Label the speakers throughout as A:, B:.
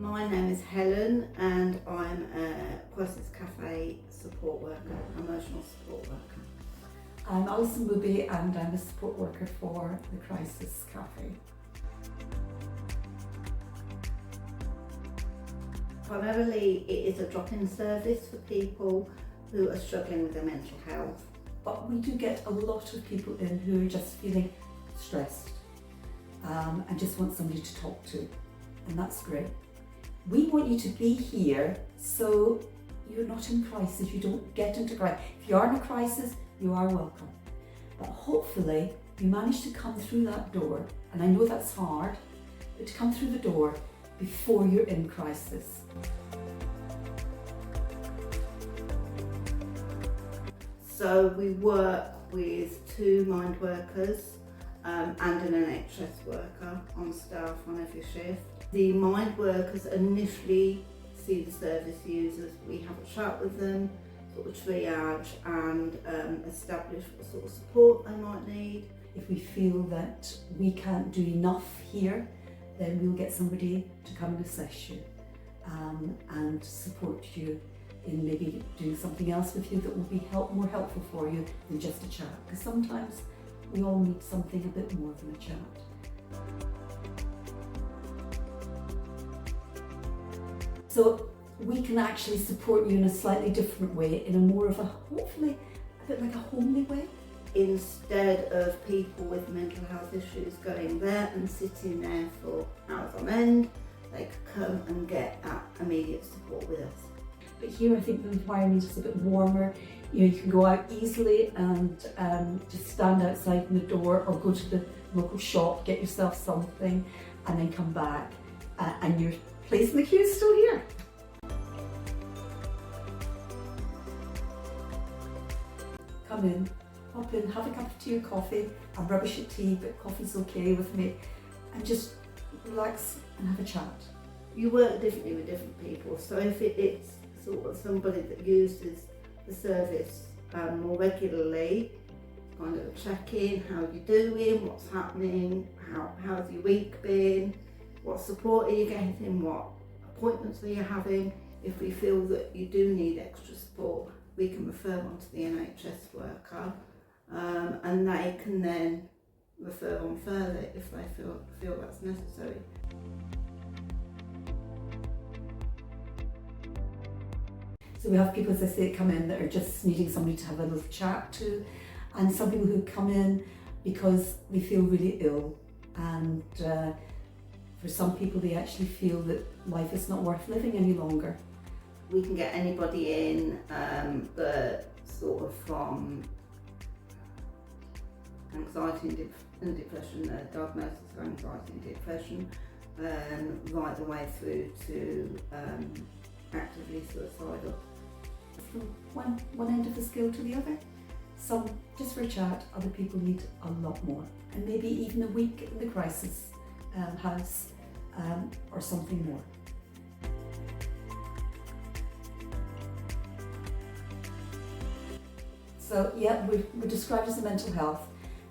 A: My name is Helen and I'm a Crisis Cafe support worker, emotional support worker.
B: I'm Alison Booby and I'm a support worker for the Crisis Cafe.
A: Primarily it is a drop-in service for people who are struggling with their mental health.
B: But we do get a lot of people in who are just feeling stressed and just want somebody to talk to, and that's great. We want you to be here so you're not in crisis, you don't get into crisis. If you are in a crisis, you are welcome. But hopefully you manage to come through that door, and I know that's hard, but to come through the door before you're in crisis.
A: So we work with 2 mind workers and an NHS worker on staff on every shift. The mind workers initially see the service users. We have a chat with them, sort of triage and establish what sort of support they might need.
B: If we feel that we can't do enough here, then we'll get somebody to come and assess you and support you in maybe doing something else with you that will be more helpful for you than just a chat. Because sometimes we all need something a bit more than a chat. So we can actually support you in a slightly different way, in a more of a, hopefully, a bit like a homely way.
A: Instead of people with mental health issues going there and sitting there for hours on end, they could come and get that immediate support with us.
B: But here I think the environment is a bit warmer. You can go out easily and just stand outside in the door or go to the local shop, get yourself something and then come back and your place in the queue is still here. Come in, hop in, have a cup of tea or coffee. I'm rubbish at tea, but coffee's okay with me. And just relax and have a chat.
A: You work differently with different people, so if it's sort of somebody that uses the service more regularly, kind of check in, how you're doing, what's happening, how's your week been, what support are you getting, what appointments are you having. If we feel that you do need extra support, we can refer on to the NHS worker and they can then refer on further if they feel that's necessary.
B: So we have people, as I say, come in that are just needing somebody to have a little chat to, and some people who come in because they feel really ill, and for some people they actually feel that life is not worth living any longer.
A: We can get anybody in, but sort of from anxiety and depression, diagnosis of anxiety and depression, right the way through to actively suicidal.
B: From one end of the scale to the other. Some just for a chat, other people need a lot more. And maybe even a week in the crisis house or something more. So yeah, we're described as a mental health,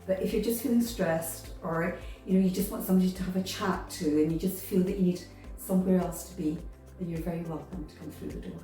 B: but if you're just feeling stressed or you just want somebody to have a chat to and you just feel that you need somewhere else to be, then you're very welcome to come through the door.